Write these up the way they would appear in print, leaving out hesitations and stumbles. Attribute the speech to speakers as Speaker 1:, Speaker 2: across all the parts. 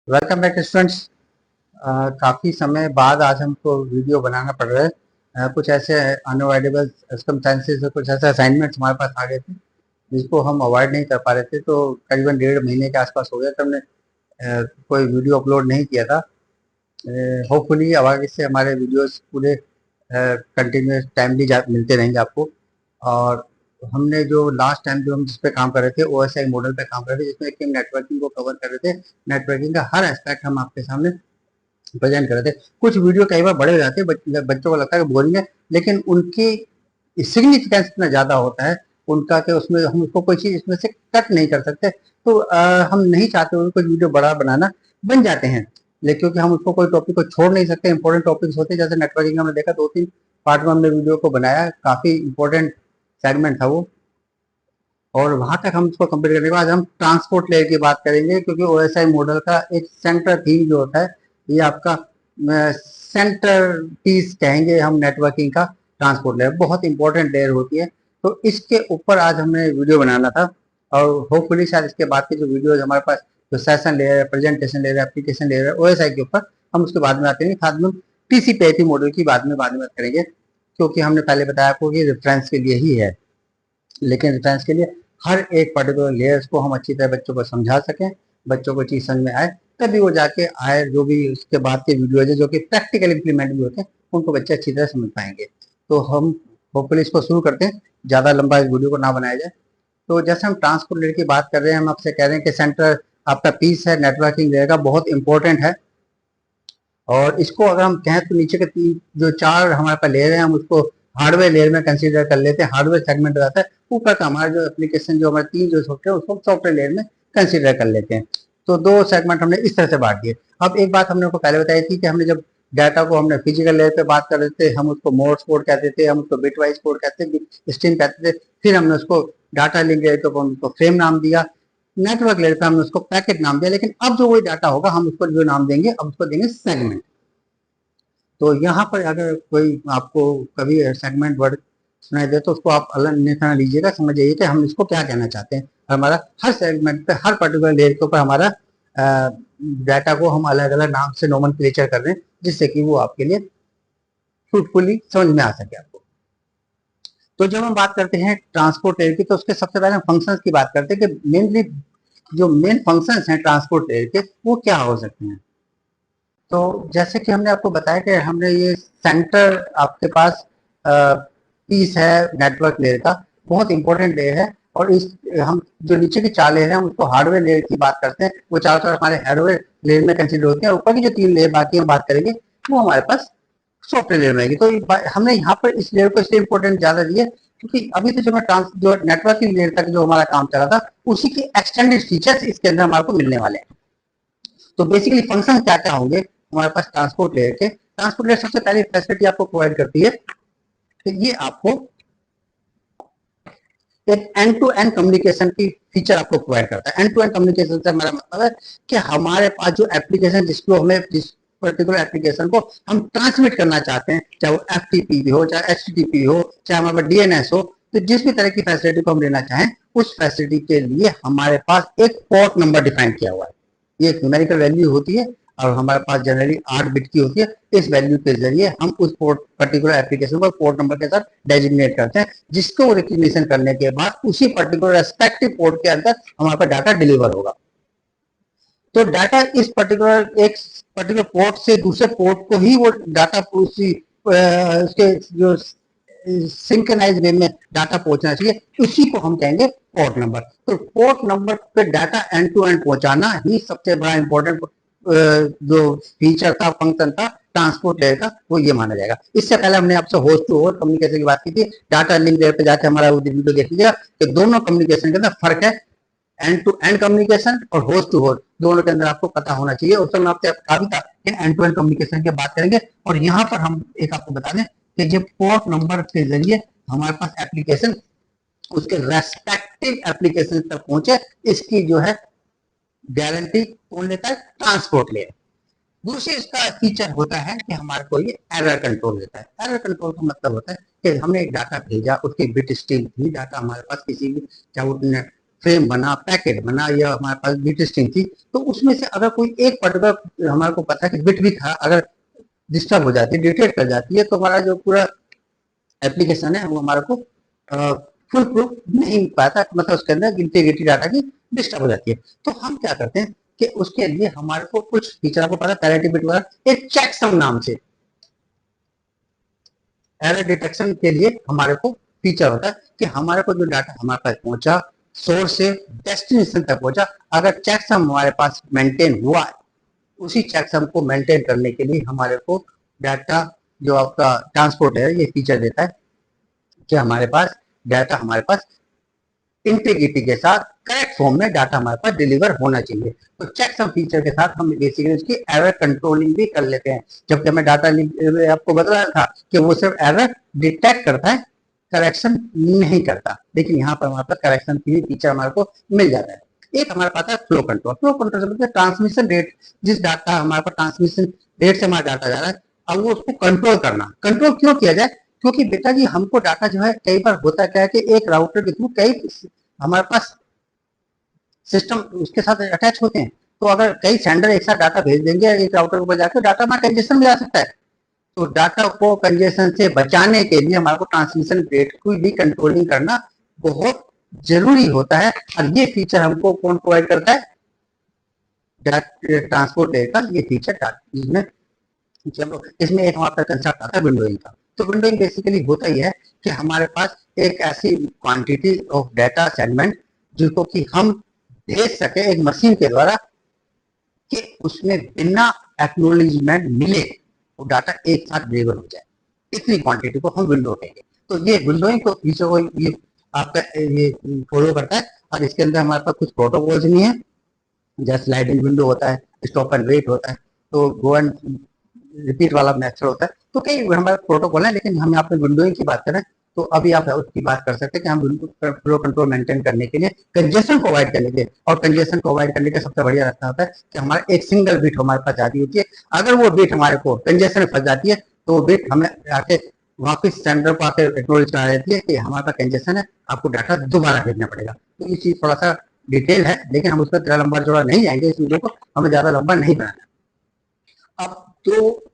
Speaker 1: Welcome back students. काफ़ी समय बाद आज हमको वीडियो बनाना पड़ रहा है। कुछ ऐसे अनअवॉइडेबल सर्कमस्टेंसेस और कुछ ऐसे असाइनमेंट्स हमारे पास आ गए थे जिसको हम अवॉइड नहीं कर पा रहे थे। तो करीबन 1.5 महीने के आसपास हो गया तो हमने कोई वीडियो अपलोड नहीं किया था। होपफुली अब आगे से हमारे वीडियोस पूरे कंटिन्यूस टाइमली मिलते रहेंगे आपको। और हमने जो लास्ट टाइम जो हम जिस पे काम कर रहे थे OSI मॉडल पे काम कर रहे थे, जिसमें कि हम नेटवर्किंग को कवर कर रहे थे। नेटवर्किंग का हर एस्पेक्ट हम आपके सामने प्रेजेंट कर रहे थे। कुछ वीडियो कई बार बड़े हो जाते हैं, बच्चों को लगता है कि बोरिंग है, लेकिन उनकी सिग्निफिकेंस इतना ज़्यादा होता है उनका कि उसमें हम उसको कोई चीज़ इसमें से कट नहीं कर सकते। तो हम नहीं चाहते कोई वीडियो बड़ा बनाना, बन जाते हैं लेकिन क्योंकि हम उसको कोई टॉपिक को छोड़ नहीं सकते। इंपॉर्टेंट टॉपिक्स होते हैं, जैसे नेटवर्किंग हमने देखा 2-3 पार्ट में हमने वीडियो को बनाया, काफ़ी इंपॉर्टेंट सेगमेंट था वो। और वहां तक हम इसको कंप्लीट करने के बाद हम ट्रांसपोर्ट लेयर की बात करेंगे, क्योंकि OSI मॉडल का एक सेंटर थीम जो होता है, ये आपका सेंटर पीस कहेंगे हम नेटवर्किंग का। ट्रांसपोर्ट लेयर बहुत इंपॉर्टेंट लेयर होती है, तो इसके ऊपर आज हमें वीडियो बनाना था। और होपफुली शायद इसके बाद के जो वीडियो हमारे पास जो सेशन लेयर है, प्रेजेंटेशन लेयर है, एप्लीकेशन लेयर है OSI के ऊपर, हम उसके बाद में आते हैं। खास में TCP/IP मॉडल की बाद में बात करेंगे, क्योंकि हमने पहले बताया आपको कि रेफरेंस के लिए ही है। लेकिन रेफरेंस के लिए हर एक पर्टिकुलर लेयर्स को हम अच्छी तरह बच्चों को समझा सकें, बच्चों को चीज़ समझ में आए, तभी वो जाके आए जो भी उसके बाद के वीडियोज है जो कि प्रैक्टिकल इंप्लीमेंट भी होते हैं, उनको बच्चे अच्छी तरह समझ पाएंगे। तो हम होपफुली इसको शुरू करते हैं, ज़्यादा लंबा इस वीडियो को ना बनाया जाए। तो जैसे हम ट्रांसपोर्ट लेयर की बात कर रहे हैं, हम आपसे कह रहे हैं कि सेंटर आपका पीस है नेटवर्किंग लेयर का, बहुत इंपॉर्टेंट है। और इसको अगर हम कहें तो नीचे के जो 4 हमारे पास लेयर है, हम उसको हार्डवेयर लेयर में कंसीडर कर लेते हैं। हार्डवेयर सेगमेंट रहता है, ऊपर का हमारा जो एप्लीकेशन जो हमारे 3 जो सॉफ्टवेयर, उसको सॉफ्टवेयर लेयर में कंसीडर कर लेते हैं। तो 2 सेगमेंट हमने इस तरह से बांट दिए। अब एक बात हमने आपको पहले बताई थी कि हमने जब डाटा को हमने फिजिकल लेयर पे बात कर रहे थे, हम उसको मोड्स कोड कहते थे, हम उसको बिट वाइज कोड कहते थे, स्ट्रिंग कहते थे। फिर हमने उसको डाटा लिंक लेयर पे उसको फ्रेम नाम दिया, नेटवर्क लेयर पे हमने उसको पैकेट नाम दिया। लेकिन अब जो वही डाटा होगा हम उसको जो नाम देंगे, अब उसको देंगे सेगमेंट। तो यहाँ पर अगर कोई आपको कभी सेगमेंट वर्ड सुनाई दे तो उसको आप अलग अन्यथा लीजिएगा, समझ जाइए कि हम इसको क्या कहना चाहते हैं। हमारा हर सेगमेंट पे, हर पर्टिकुलर लेयर के ऊपर हमारा डाटा को हम अलग अलग नाम से नोमेनक्लेचर कर रहे हैं, जिससे कि वो आपके लिए फ्रूटफुली समझ में आ सके आपको। तो जब हम बात करते हैं ट्रांसपोर्ट लेयर की, तो उसके सबसे पहले हम फंक्शंस की बात करते हैं कि मेनली जो मेन फंक्शंस हैं ट्रांसपोर्ट लेयर के, वो क्या हो सकते हैं। तो जैसे कि हमने आपको बताया कि हमने ये सेंटर आपके पास पीस है नेटवर्क लेयर का, बहुत इंपॉर्टेंट लेयर है। और इस हम जो नीचे की 4 लेयर है उसको हार्डवेयर लेयर की बात करते हैं, वो चारों तरफ हमारे हार्डवेयर लेयर में कंसिडर होते हैं। ऊपर की जो 3 लेयर बाकी हम बात करेंगे वो हमारे पास सॉफ्टवेयर लेयर में आएगी। तो हमने यहाँ पर इस लेयर को इसलिए इंपॉर्टेंट ज्यादा दिया, क्योंकि अभी तो जो नेटवर्किंग लेयर तक जो हमारा काम चला था, उसी के एक्सटेंडेड फीचर्स इसके अंदर हमारे को मिलने वाले हैं। तो बेसिकली फंक्शन क्या क्या होंगे हमारे पास ट्रांसपोर्ट लेयर के। ट्रांसपोर्ट लेयर सबसे पहले फैसिलिटी आपको प्रोवाइड करती है कि ये आपको एक एंड टू एंड कम्युनिकेशन की फीचर आपको प्रोवाइड करता है। एंड टू एंड कम्युनिकेशन से हमारा मतलब है कि हमारे पास जो एप्लीकेशन, जिसको हमें जिस पर्टिकुलर एप्लीकेशन को हम ट्रांसमिट करना चाहते हैं, चाहे वो FTP भी हो, चाहे HTTP हो, चाहे हमारे पास DNS हो, तो जिस भी तरह की फैसिलिटी को हम लेना चाहें, उस फैसिलिटी के लिए हमारे पास एक पोर्ट नंबर डिफाइन किया हुआ है। ये एक न्यूमेरिकल वैल्यू होती है और हमारे पास जनरली 8 बिट की होती है। इस वैल्यू के जरिए हम उस पोर्ट पर्टिकुलर एप्लीकेशन को पोर्ट नंबर के साथ डेजिग्नेट करते हैं, जिसको रिकग्निशन करने के बाद उसी पर्टिकुलर रेस्पेक्टिव पोर्ट के अंदर हमारे पास डाटा डिलीवर होगा। तो डाटा इस पर्टिकुलर पोर्ट से दूसरे पोर्ट को ही वो डाटा उसी उसके जो सिंक्रनाइज वे में डाटा पहुंचना चाहिए, उसी को हम कहेंगे पोर्ट नंबर। तो पोर्ट नंबर पे डाटा एंड टू एंड पहुंचाना ही सबसे बड़ा इंपॉर्टेंट जो फीचर था, फंक्शन था ट्रांसपोर्ट लेयर का, वो ये माना जाएगा। इससे पहले हमने आपसे होस्ट टू होस्ट कम्युनिकेशन की बात की थी। डाटा लिंक लेयर पे जाकर हमारा वीडियो देख लीजिएगा कि दोनों कम्युनिकेशन के अंदर फर्क है। एंड टू एंड कम्युनिकेशन और होस्ट टू होस्ट, दोनों के अंदर आपको पता होना चाहिए। उस समय आपसे कहा भी था कि एंड टू एंड कम्युनिकेशन की बात करेंगे। और यहाँ पर हम एक आपको बता दें कि जब पोर्ट नंबर के जरिए हमारे पास एप्लीकेशन उसके रेस्पेक्टिव एप्लीकेशन तक पहुंचे, इसकी जो है गारंटी कौन लेता है? Transport layer. दूसरी इसका फीचर होता है कि हमारे को ये एरर कंट्रोल देता है। एरर कंट्रोल का मतलब होता है कि हमने एक डाटा भेजा, उसकी बिट स्ट्रीम थी, डाटा हमारे पास किसी भी, चाहे वो फ्रेम बना, पैकेट बना, या हमारे पास बिट स्ट्रिंग थी, तो उसमें से अगर कोई एक पर्टिकुलर हमारे को पता है कि बिट भी था, अगर डिस्टर्ब हो जाती है, डिटेक्ट कर जाती है, तो हमारा जो पूरा एप्लीकेशन है वो हमारे को फुल प्रूफ नहीं पाता, मतलब उसके अंदर इंटीग्रिटी डाटा की डिस्टर्ब हो जाती है। तो हम क्या करते हैं कि उसके लिए हमारे को कुछ फीचर, आपको पता है पैरिटी बिट वाला एक चेकसम नाम से एरर डिटेक्शन के लिए हमारे को फीचर होता है कि हमारे को जो डाटा हमारे पास पहुंचा, सोर्स से डेस्टिनेशन तक पहुंचा, अगर चेकसम हमारे पास मेंटेन हुआ है, उसी चेकसम को मेंटेन करने के लिए हमारे को डाटा जो आपका ट्रांसपोर्ट है ये फीचर देता है कि हमारे पास डाटा हमारे पास इंटीग्रिटी के साथ करेक्ट फॉर्म में डाटा हमारे पास डिलीवर होना चाहिए। तो चेकसम फीचर के साथ हम बेसिकली उसकी एरर कंट्रोलिंग भी कर लेते हैं। जबकि हमें डाटा आपको बता रहा था कि वो सिर्फ एरर डिटेक्ट करता है, करेक्शन नहीं करता, लेकिन यहाँ पर हमारे पास करेक्शन की भी फीचर हमारे को मिल जाता है। एक हमारे पास है फ्लो कंट्रोल। फ्लो कंट्रोल से मतलब ट्रांसमिशन रेट, जिस डाटा हमारे पास ट्रांसमिशन रेट से हमारा डाटा जा रहा है, अब वो उसको कंट्रोल करना। कंट्रोल क्यों किया जाए? क्योंकि बेटा जी हमको डाटा जो है कई बार होता क्या है कि एक राउटर के थ्रू कई हमारे पास सिस्टम उसके साथ अटैच होते हैं, तो अगर कई सेंडर एक साथ डाटा भेज देंगे एक राउटर पर जाकर, डाटा हमारा कंजेशन में जा सकता है। तो डाटा को कंजेशन से बचाने के लिए हमारे को ट्रांसमिशन रेट को भी कंट्रोलिंग करना बहुत जरूरी होता है। और ये फीचर हमको कौन प्रोवाइड करता है? ट्रांसपोर्ट लेयर का ये फीचर इसमें इसमें एक हमारे पास कंसेप्ट आता है विंडोइंग का। तो विंडोइंग बेसिकली होता ही है कि हमारे पास एक ऐसी क्वांटिटी ऑफ डाटा सेगमेंट जिसको कि हम भेज सके एक मशीन के द्वारा कि उसमें बिना एक्नोलेजमेंट मिले वो डाटा एक साथ डिलीवर हो जाए, इतनी क्वांटिटी को हम विंडो कहेंगे। तो ये विंडोइंग को फीचर को ये आपका ये फॉलो करता है। और इसके अंदर हमारे पास कुछ प्रोटोकॉल्स नहीं है, जैसे स्लाइडिंग विंडो होता है, स्टॉप एंड वेट होता है, तो गो एंड रिपीट वाला मेथड होता है। तो कई हमारे प्रोटोकॉल है, लेकिन हम यहाँ पे विंडोइंग की बात करें तो अभी आप उसकी बात कर सकते हैं कि हम फ्लो कंट्रोल मेंटेन करने के लिए कंजेशन को अवॉइड करेंगे। और कंजेशन को अवॉइड करने का सबसे बढ़िया रास्ता होता है कि हमारा एक सिंगल बिट हमारे पास जाती होती है। अगर वो बिट हमारे को कंजेशन में फंस जाती है तो वो बिट हमें आके वापस सेंडर को आके एक्नोलेज करा देती है कि हमारा कंजेशन है, आपको डाटा दोबारा भेजना पड़ेगा। तो ये चीज थोड़ा सा डिटेल है, लेकिन हम उस पर तेरा लंबा चौड़ा नहीं जाएंगे, इस वीडियो को हमें ज्यादा लंबा नहीं बनाना। अब तो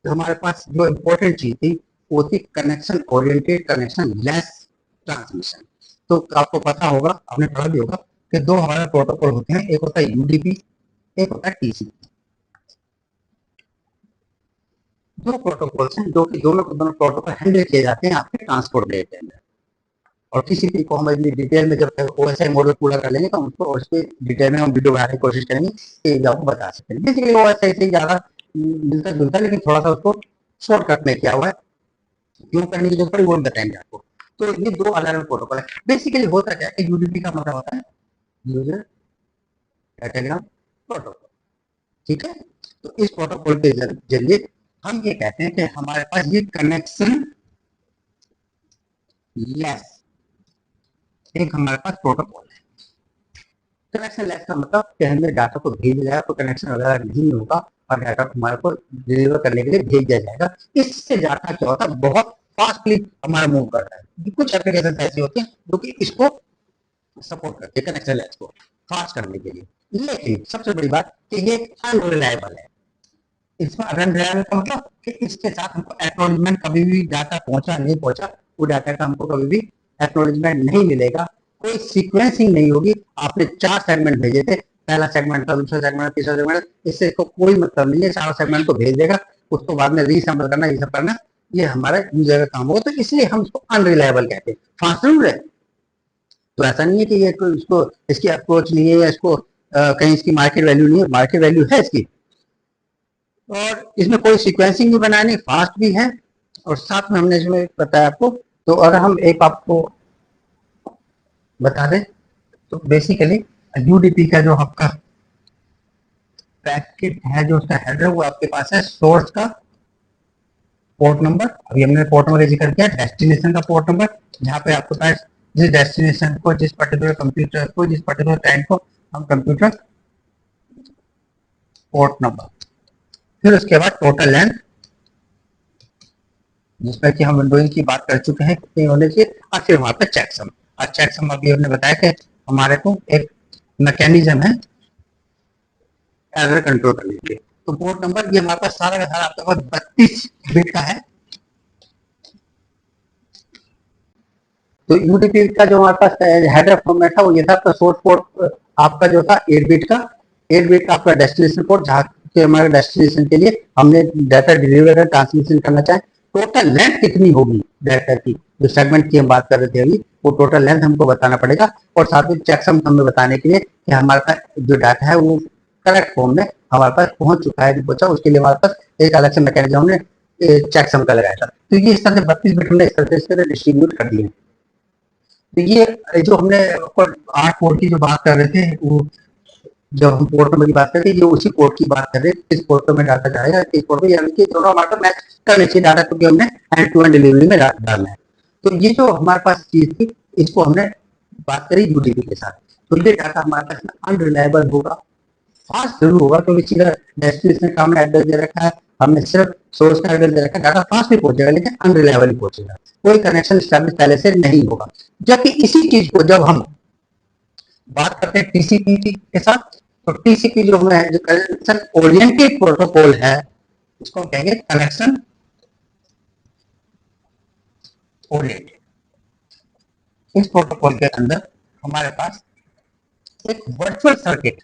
Speaker 1: हमारे पास जो इम्पोर्टेंट चीज थी वो थी connection oriented, connection less transmission. तो आपको पता होगा, आपने पढ़ा भी होगा कि दो हमारे प्रोटोकॉल होते हैं, एक होता है यूडीपी, एक होता है टीसीपी। दो प्रोटोकॉल्स हैं जो कि दोनों प्रोटोकॉल हैंडल किए जाते हैं आपके ट्रांसपोर्ट लेयर के अंदर। और टीसीपी को हम डिटेल में जब ओएसआई मॉडल पूरा कर लेंगे तो उसको उसके डिटेल में हम वीडियो बनाने की कोशिश करेंगे कि आपको बता सकते हैं। बेसिकली ओएसआई से ज्यादा मिलता जुलता, लेकिन थोड़ा सा उसको शॉर्टकट में किया हुआ है, क्यों करने की जरूरत पड़ी वो बताएंगे आपको। तो ये दो अलग अलग प्रोटोकॉल है। बेसिकली होता क्या है, यूडीपी का मतलब होता है यूजर डाटाग्राम प्रोटोकॉल, ठीक है। तो इस प्रोटोकॉल के जरिए हम ये कहते हैं कि हमारे पास ये कनेक्शन लेस एक हमारे पास प्रोटोकॉल है। कनेक्शन लेस का मतलब कि हमें डाटा को भेज जाएगा, तो कनेक्शन वगैरह नहीं होगा और डाटा को हमारे को डिलीवर करने के लिए भेज दिया जाएगा। इससे डाटा क्या होता है, बहुत फास्टली हमारा मूव करता है। कुछ एप्लीकेशन ऐसी होती हैं जो कि इसको सपोर्ट करते हैं, कनेक्शन लेस को फास्ट करने के लिए। लेकिन सबसे बड़ी बात कि ये अनरिलायबल है। इसमें अनरिलायबल का मतलब कि इसके साथ हमको एक्नॉलेजमेंट कभी भी डाटा पहुंचा नहीं पहुंचा, वो डाटा का हमको कभी भी एक्नॉलेजमेंट नहीं मिलेगा, कोई सीक्वेंसिंग नहीं होगी। आपने 4 सेगमेंट भेजे थे, पहला सेगमेंट था, दूसरा सेगमेंट, तीसरा सेगमेंट, इससे इसको कोई मतलब नहीं है, 4 सेगमेंट को भेज देगा, उसको बाद में रीसैम्पल करना, ये सब करना, ये हमारा यूजर का काम होगा। तो इसलिए हम इसको अनरिलायबल कहते हैं। फास्ट जरूर है, तो ऐसा नहीं है कि ये इसको इसकी अप्रोच नहीं है या इसको कहीं इसकी मार्केट वैल्यू नहीं है, मार्केट वैल्यू है इसकी। और इसमें कोई सीक्वेंसिंग भी बनानी, फास्ट भी है। और साथ में हमने इसमें बताया आपको, तो अगर हम एक आपको बता दें तो बेसिकली यूडीपी का जो आपका पैकेट है, जो उसका हेडर, वो आपके पास है सोर्स का पोर्ट नंबर, अभी हमने पोर्ट नंबर जिक्र किया, डेस्टिनेशन का पोर्ट नंबर, जहाँ पे आपके पास जिस डेस्टिनेशन को, जिस पर्टिकुलर कंप्यूटर को, जिस पर्टिकुलर टाइम को हम कंप्यूटर पोर्ट नंबर, फिर उसके बाद टोटल लेंथ, जिसमें कि हम विंडोइंग की बात कर चुके हैं कितनी होने चाहिए, और फिर वहां पर चेकसम। और चेकसम अभी हमने बताया कि हमारे को एक मैकेनिज्म है एरर कंट्रोल करने के लिए। तो पोर्ट नंबर ये हमारे पास सारा का सारा आपके पास 32 बिट का है। तो यूडीपी का जो हमारे पास हेडर फॉर्मेट था वो ये था, आपका सोर्स पोर्ट आपका जो था 8 बिट का, 8 बिट का आपका डेस्टिनेशन पोर्ट, जहाँ के हमारे डेस्टिनेशन के लिए हमने डाटा डिलीवर ट्रांसमिशन करना चाहे। टोटल लेंथ कितनी होगी डाटा की, जो सेगमेंट की हम बात कर रहे थे अभी, वो टोटल लेंथ हमको बताना पड़ेगा। और साथ में चेकसम हमें बताने के लिए कि हमारे पास जो डाटा है वो करेक्ट फॉर्म में हमारे पास पहुंच चुका है, नहीं पहुंचा, उसके लिए हमारे पास एक अलग से मैकेनिज्म हमने चेकसम का लगाया था। तो ये इस तरह से 32 बिट हमने इस तरह से डिस्ट्रीब्यूट कर दिए। तो ये जो हमने 8 पोर्ट की जो बात कर रहे थे, वो जब हम पोर्ट नंबर की बात करते हैं, ये उसी पोर्ट की बात कर रहे हैं, किस पोर्ट में डाटा जाएगा, किस पोर्ट में, यानी कि दोनों हमारे पास मैच करने चाहिए डाटा, क्योंकि हमने एंड टू एंड डिलीवरी में डालना है। तो ये जो हमारे पास चीज थी, इसको हमने बात करी यूडीपी के साथ। तो ये डाटा हमारे पास अनरिलायबल होगा, फास्ट जरूर होगा, क्योंकि सीधा डेस्टिनेशन का हमने एड्रेस दे रखा है, हमने सिर्फ सोर्स का एड्रेस दे रखा है, डाटा फास्ट भी पहुंचेगा लेकिन अनरिलायबल ही पहुंचेगा, कोई कनेक्शन स्टैब्लिश पहले से नहीं होगा। जबकि इसी चीज को जब हम बात करते हैं टीसीपी के साथ, तो टीसीपी जो है, जो कनेक्शन ओरिएंटेड प्रोटोकॉल है, इसको कहेंगे कनेक्शन ओरिएंटेड। इस प्रोटोकॉल के अंदर हमारे पास एक वर्चुअल सर्किट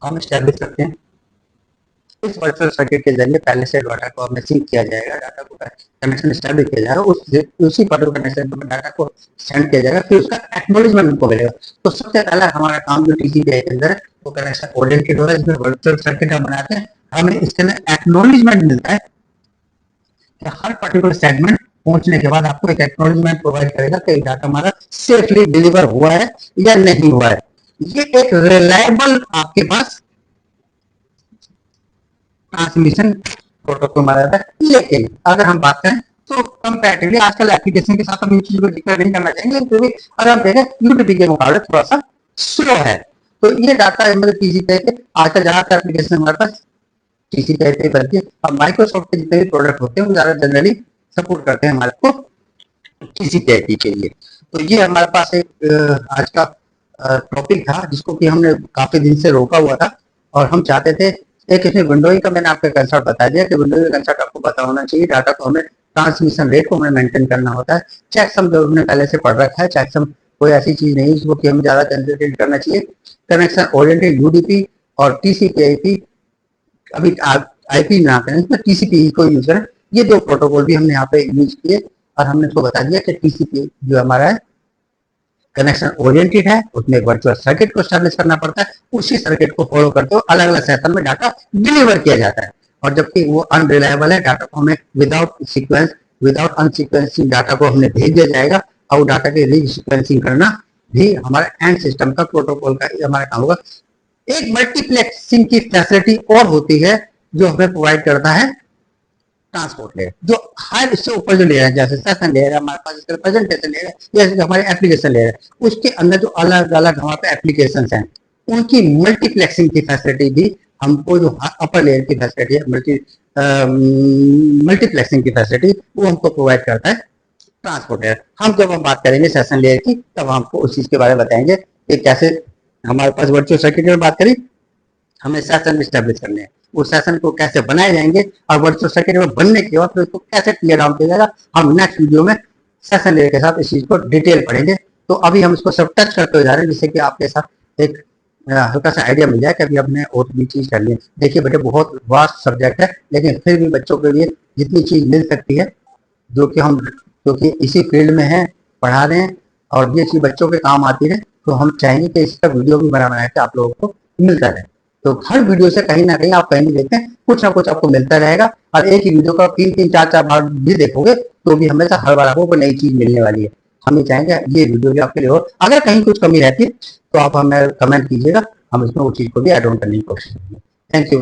Speaker 1: हम स्टैब्लिश करते हैं। इस वर्चुअल सर्किट के जरिए पहले से डाटा को हमें सिंक किया जाएगा, डाटा को कनेक्शन स्टैब्लिश किया जाएगा, उसी पर्टिकुलर कनेक्शन पर डाटा को सेंड किया जाएगा, फिर उसका एक्नॉलेजमेंट हमको मिलेगा। तो सबसे पहला हमारा काम जो टीसीपी के अंदर है वो कनेक्शन ओरिएंटेड होगा, इसमें वर्चुअल सर्किट हम बनाते हैं, हमें इसके अंदर एक्नॉलेजमेंट मिलता है कि हर पर्टिकुलर सेगमेंट पहुंचने के बाद आपको एक एक्नॉलेजमेंट प्रोवाइड करेगा कि डाटा हमारा सेफली डिलीवर हुआ है या नहीं हुआ है। ये एक रिलायबल आपके पास ट्रांसमिशन प्रोटोकॉल माना जाता है। लेकिन अगर हम बात करें तो कंपैरेटिवली आजकल एप्लीकेशन के साथ हम इन चीजों को जिक्र नहीं करना चाहेंगे, क्योंकि अगर हम देखें यूडीपी के मुकाबले थोड़ा सा स्लो है। तो ये डाटा मतलब टीसीपी के आजकल ज्यादातर एप्लीकेशन हमारे पास टीसीपी पे बनती है। अब माइक्रोसॉफ्ट के जितने भी प्रोडक्ट होते हैं वो ज्यादा जनरली सपोर्ट करते हैं हमारे को टीसीपी के लिए। तो ये हमारे पास एक आज का टॉपिक था, जिसको कि हमने काफी दिन से रोका हुआ था, और हम चाहते थे एक इसमें विंडोइंग का मैंने आपका कंसेप्ट बता दिया कि विंडोइंग का कंसेप्ट आपको पता होना चाहिए, डाटा को हमें ट्रांसमिशन रेट को हमें मेंटेन करना होता है। चेकसम जो हमने पहले से पढ़ रखा है, चेकसम कोई ऐसी चीज नहीं जिसको कि हमें ज्यादा कंसंट्रेट करना चाहिए। कनेक्शन ओरिएंटेड यूडीपी और टीसीपी आईपी, अभी आईपी ना करें, इसमें टीसीपी को यूज करें। ये दो प्रोटोकॉल भी हमने यहाँ पे यूज किए, और हमने उसको बता दिया कि टीसीपी जो हमारा है कनेक्शन ओरिएंटेड है, उसमें वर्चुअल सर्किट को स्टैब्लिश करना पड़ता है, उसी सर्किट को फॉलो करते हुए अलग अलग सेशन में डाटा डिलीवर किया जाता है। और जबकि वो अनरिलायबल है, डाटा को हमें विदाउट सीक्वेंस, विदाउट अनसीक्वेंसिंग डाटा को हमें भेज दिया जाएगा, और डाटा के रीसीक्वेंसिंग करना भी हमारा एंड सिस्टम का प्रोटोकॉल का हमारा काम होगा। एक मल्टीप्लेक्सिंग की फैसिलिटी और होती है जो हमें प्रोवाइड करता है ट्रांसपोर्ट लेयर, जो हर इससे ऊपर जो लेयर है, जैसे सेशन लेयर है हमारे पास, इसका प्रेजेंटेशन लेयर है, जैसे हमारे एप्लीकेशन लेयर है, उसके अंदर जो अलग अलग हमारे पास एप्लीकेशन हैं, उनकी मल्टीप्लेक्सिंग की फैसिलिटी भी हमको, जो अपर लेयर की फैसिलिटी है, मल्टीप्लेक्सिंग की फैसिलिटी, वो हमको प्रोवाइड करता है ट्रांसपोर्ट लेयर। हम जब हम बात करेंगे सेशन लेयर की, तब हमको उस चीज के बारे में बताएंगे कि कैसे हमारे पास वर्चुअल सर्किट में बात करी, हमें सेशन स्टैब्लिश करने हैं, उस सेशन को कैसे बनाए जाएंगे, और वर्चुअल सर्किट में बनने के बाद उसको कैसे क्लियर डाउन किया जाएगा, हम नेक्स्ट वीडियो में सेशन लेयर के साथ इस चीज को डिटेल पढ़ेंगे। तो अभी हम इसको सब टच करते हुए जा रहे हैं, जिससे कि आपके साथ एक हल्का सा आइडिया मिल जाए कि अभी हमने और भी चीज करनी है। देखिए बेटे, बहुत वास्ट सब्जेक्ट है, लेकिन फिर भी बच्चों के लिए जितनी चीज मिल सकती है, जो कि हम क्योंकि इसी फील्ड में है, पढ़ा रहे हैं, और ये चीज बच्चों के काम आती है, तो हम चाहेंगे कि इसका वीडियो भी बना के आप लोगों को मिलता रहे। तो हर वीडियो से कहीं ना कहीं आप कहीं भी देखते हैं, कुछ ना कुछ आपको मिलता रहेगा, और एक ही वीडियो का 3-4 बार भी देखोगे तो भी हमेशा हर बार आपको नई चीज मिलने वाली है। हम ये चाहेंगे ये वीडियो भी आपके लिए हो। अगर कहीं कुछ कमी रहती है तो आप हमें कमेंट कीजिएगा, हम इसमें उस चीज को भी ऐड ऑन करने की कोशिश करेंगे। Thank you.